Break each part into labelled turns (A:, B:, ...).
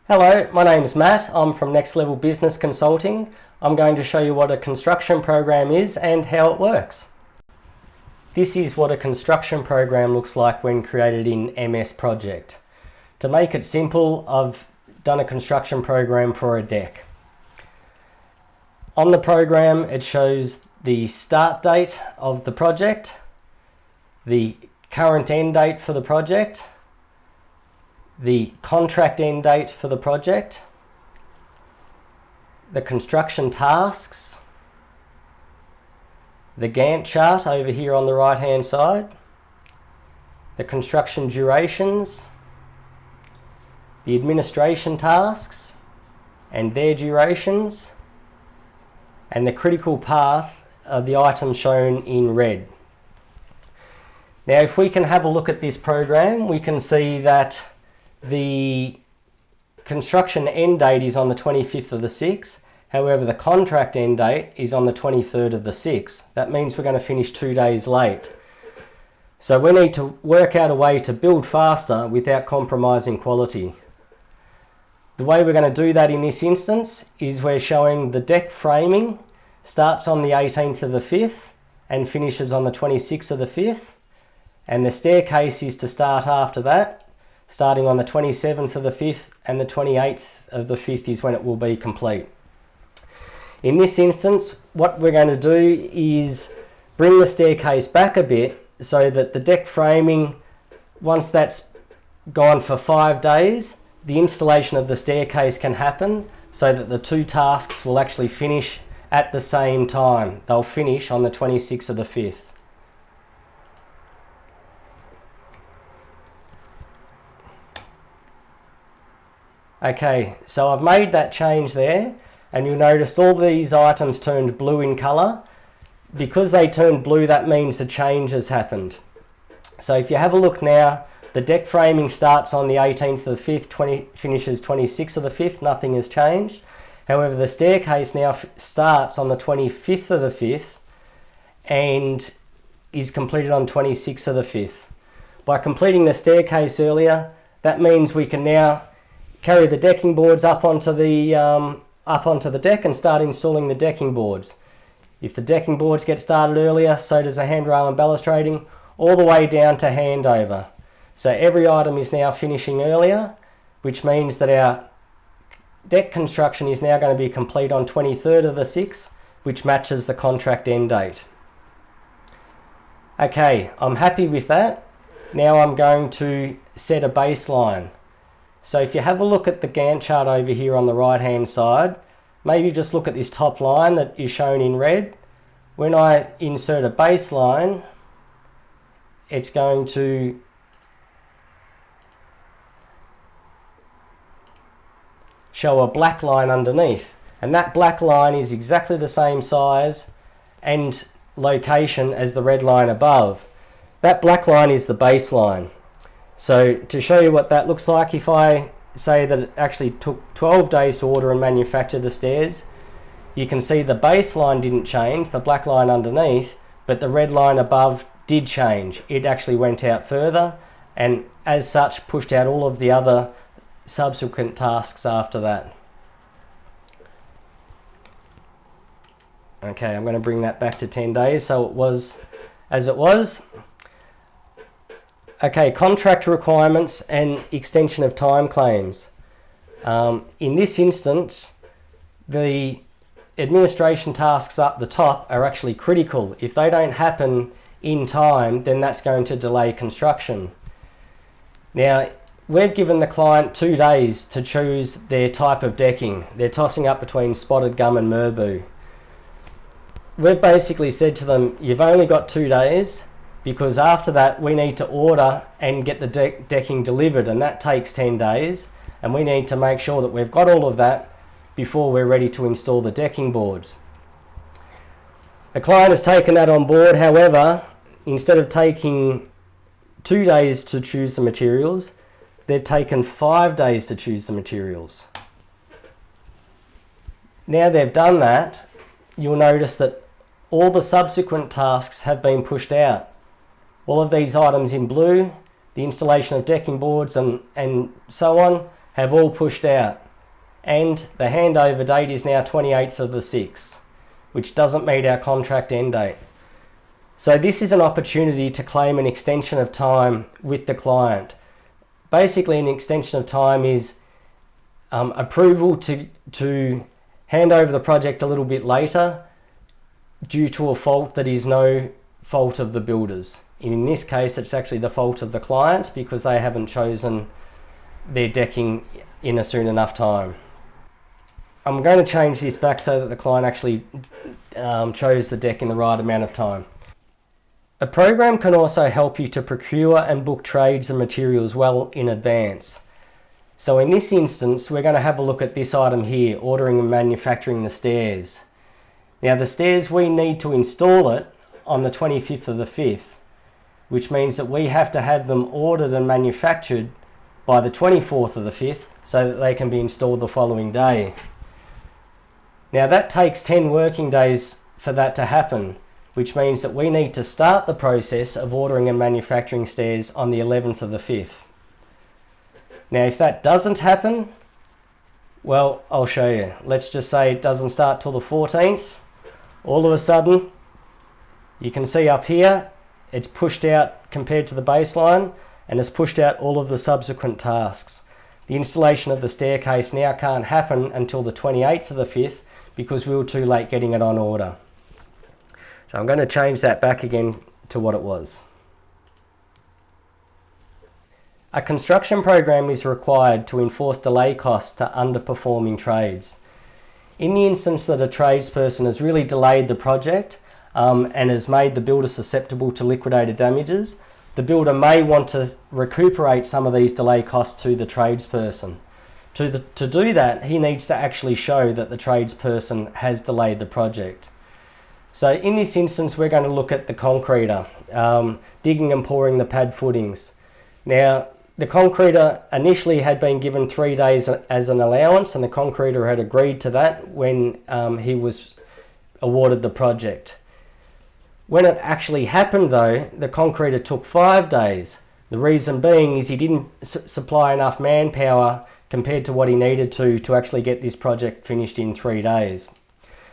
A: Hello, my name is Matt. I'm from Next Level Business Consulting. I'm going to show you what a construction program is and how it works. This is what a construction program looks like when created in MS Project. To make it simple, I've done a construction program for a deck. On the program, it shows the start date of the project, the current end date for the project, the contract end date for the project, the construction tasks, the Gantt chart over here on the right hand side, the construction durations, the administration tasks and their durations, and the critical path are the items shown in red. Now if we can have a look at this program, we can see that the construction end date is on the 25th of the 6th. However, the contract end date is on the 23rd of the 6th. That means we're going to finish 2 days late. So we need to work out a way to build faster without compromising quality. The way we're going to do that in this instance is we're showing the deck framing starts on the 18th of the 5th and finishes on the 26th of the 5th. And the staircase is to start after that, starting on the 27th of the 5th, and the 28th of the 5th is when it will be complete. In this instance, what we're going to do is bring the staircase back a bit so that the deck framing, once that's gone for 5 days, the installation of the staircase can happen so that the two tasks will actually finish at the same time. They'll finish on the 26th of the 5th. Okay, so I've made that change there, and you'll notice all these items turned blue in colour. Because they turned blue, that means the change has happened. So if you have a look now, the deck framing starts on the 18th of the 5th, finishes 26th of the 5th, nothing has changed. However, the staircase now starts on the 25th of the 5th and is completed on 26th of the 5th. By completing the staircase earlier, that means we can now carry the decking boards up onto the deck and start installing the decking boards. If the decking boards get started earlier, so does the handrail and balustrading, all the way down to handover. So every item is now finishing earlier, which means that our deck construction is now going to be complete on 23rd of the 6th, which matches the contract end date. Okay, I'm happy with that. Now I'm going to set a baseline. So if you have a look at the Gantt chart over here on the right hand side, maybe just look at this top line that is shown in red. When I insert a baseline, it's going to show a black line underneath. And that black line is exactly the same size and location as the red line above. That black line is the baseline. So to show you what that looks like, if I say that it actually took 12 days to order and manufacture the stairs, you can see the baseline didn't change, the black line underneath, but the red line above did change. It actually went out further and as such pushed out all of the other subsequent tasks after that. Okay, I'm going to bring that back to 10 days so it was as it was. Okay, contract requirements and extension of time claims. In this instance, the administration tasks up the top are actually critical. If they don't happen in time, then that's going to delay construction. Now, we've given the client 2 days to choose their type of decking. They're tossing up between spotted gum and merbau. We've basically said to them, you've only got 2 days, because after that we need to order and get the decking delivered, and that takes 10 days, and we need to make sure that we've got all of that before we're ready to install the decking boards. The client has taken that on board. However, instead of taking 2 days to choose the materials, they've taken 5 days to choose the materials. Now they've done that, you'll notice that all the subsequent tasks have been pushed out. All of these items in blue, the installation of decking boards and so on, have all pushed out, and the handover date is now 28th of the 6th, which doesn't meet our contract end date. So this is an opportunity to claim an extension of time with the client. Basically, an extension of time is approval to hand over the project a little bit later due to a fault that is no fault of the builders. In this case, it's actually the fault of the client because they haven't chosen their decking in a soon enough time. I'm going to change this back so that the client actually chose the deck in the right amount of time. A program can also help you to procure and book trades and materials well in advance. So in this instance, we're going to have a look at this item here, ordering and manufacturing the stairs. Now the stairs, we need to install it on the 25th of the 5th, which means that we have to have them ordered and manufactured by the 24th of the 5th so that they can be installed the following day. Now that takes 10 working days for that to happen, which means that we need to start the process of ordering and manufacturing stairs on the 11th of the 5th. Now if that doesn't happen, well, I'll show you. Let's just say it doesn't start till the 14th. All of a sudden, you can see up here, it's pushed out compared to the baseline, and it's pushed out all of the subsequent tasks. The installation of the staircase now can't happen until the 28th of the 5th because we were too late getting it on order. So I'm going to change that back again to what it was. A construction program is required to enforce delay costs to underperforming trades. In the instance that a tradesperson has really delayed the project and has made the builder susceptible to liquidated damages, the builder may want to recuperate some of these delay costs to the tradesperson. To do that, he needs to actually show that the tradesperson has delayed the project. So in this instance, we're going to look at the concreter, digging and pouring the pad footings. Now, the concreter initially had been given 3 days as an allowance, and the concreter had agreed to that when he was awarded the project. When it actually happened though, the concreter took 5 days. The reason being is he didn't supply enough manpower compared to what he needed to actually get this project finished in 3 days.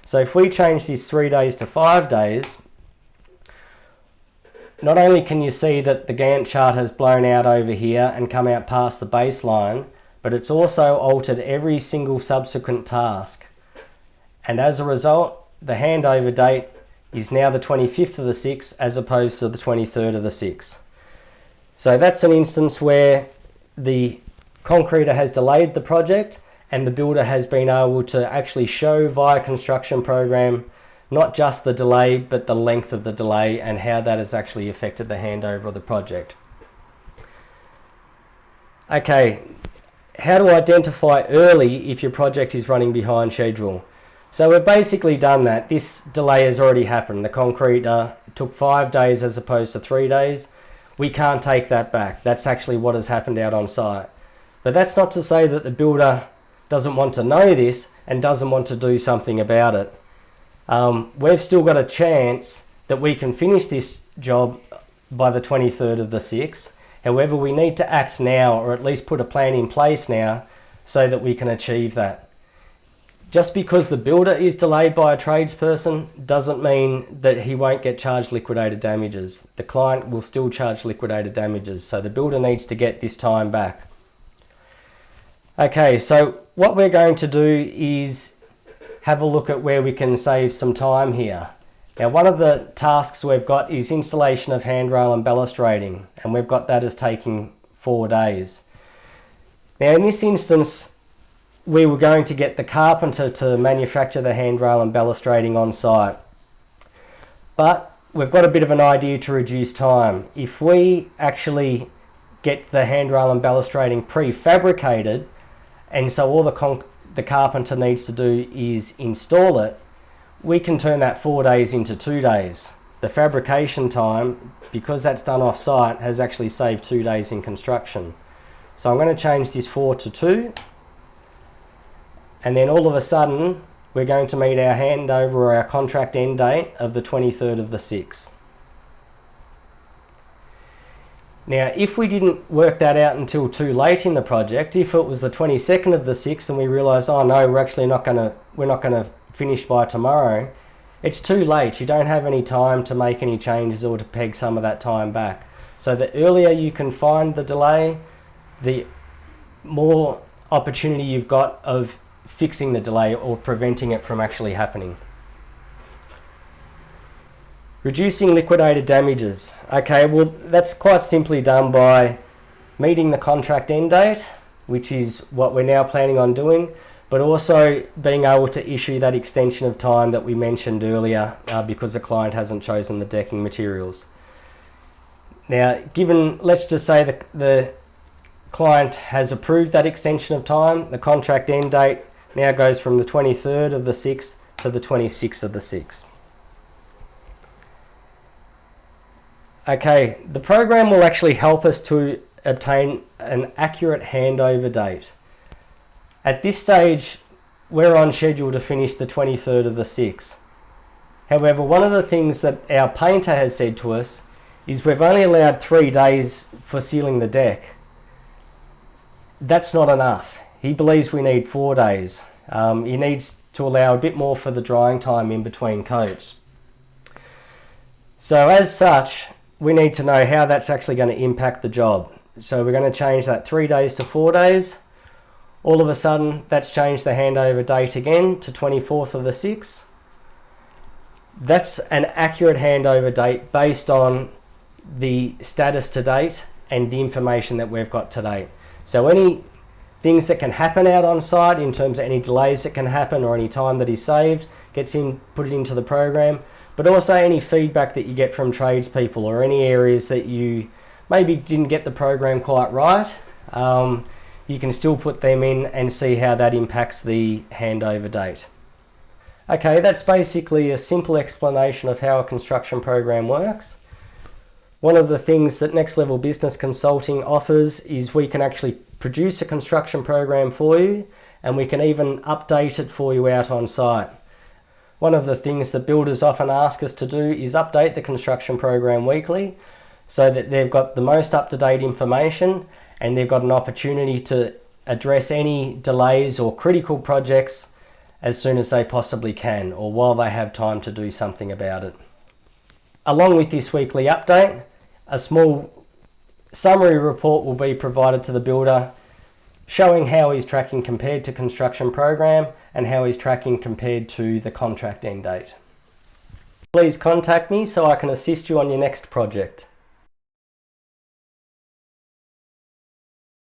A: So if we change this 3 days to 5 days, not only can you see that the Gantt chart has blown out over here and come out past the baseline, but it's also altered every single subsequent task. And as a result, the handover date is now the 25th of the 6th as opposed to the 23rd of the 6th. So that's an instance where the concreter has delayed the project and the builder has been able to actually show via construction program not just the delay, but the length of the delay and how that has actually affected the handover of the project. Okay, how to identify early if your project is running behind schedule. So we've basically done that. This delay has already happened. The concreter took 5 days as opposed to 3 days. We can't take that back. That's actually what has happened out on site. But that's not to say that the builder doesn't want to know this and doesn't want to do something about it. We've still got a chance that we can finish this job by the 23rd of the 6th. However, we need to act now, or at least put a plan in place now so that we can achieve that. Just because the builder is delayed by a tradesperson doesn't mean that he won't get charged liquidated damages. The client will still charge liquidated damages, so the builder needs to get this time back. Okay, so what we're going to do is have a look at where we can save some time here. Now, one of the tasks we've got is installation of handrail and balustrading, and we've got that as taking 4 days. Now, in this instance, we were going to get the carpenter to manufacture the handrail and balustrading on site. But we've got a bit of an idea to reduce time. If we actually get the handrail and balustrading prefabricated, and so all the carpenter needs to do is install it, we can turn that 4 days into 2 days. The fabrication time, because that's done off site, has actually saved 2 days in construction. So I'm going to change this 4 to 2, and then all of a sudden we're going to meet our handover or our contract end date of the 23rd of the 6th. Now, if we didn't work that out until too late in the project, if it was the 22nd of the 6th and we realised, oh no, we're not going to finish by tomorrow, it's too late. You don't have any time to make any changes or to peg some of that time back. So the earlier you can find the delay, the more opportunity you've got of fixing the delay or preventing it from actually happening. Reducing liquidated damages. Okay, well that's quite simply done by meeting the contract end date, which is what we're now planning on doing, but also being able to issue that extension of time that we mentioned earlier because the client hasn't chosen the decking materials. Now, let's just say the client has approved that extension of time, the contract end date now goes from the 23rd of the 6th to the 26th of the 6th. Okay, the program will actually help us to obtain an accurate handover date. At this stage, we're on schedule to finish the 23rd of the 6th. However, one of the things that our painter has said to us is we've only allowed 3 days for sealing the deck. That's not enough. He believes we need 4 days. He needs to allow a bit more for the drying time in between coats. So as such, we need to know how that's actually going to impact the job. So we're going to change that 3 days to 4 days. All of a sudden, that's changed the handover date again to 24th of the 6th. That's an accurate handover date based on the status to date and the information that we've got to date. So any things that can happen out on site in terms of any delays that can happen or any time that is saved gets put into the program, but also any feedback that you get from tradespeople or any areas that you maybe didn't get the program quite right, you can still put them in and see how that impacts the handover date. Okay, that's basically a simple explanation of how a construction program works. One of the things that Next Level Business Consulting offers is we can actually produce a construction program for you, and we can even update it for you out on site. One of the things that builders often ask us to do is update the construction program weekly so that they've got the most up-to-date information and they've got an opportunity to address any delays or critical projects as soon as they possibly can, or while they have time to do something about it. Along with this weekly update, a small summary report will be provided to the builder showing how he's tracking compared to construction program and how he's tracking compared to the contract end date. Please contact me so I can assist you on your next project.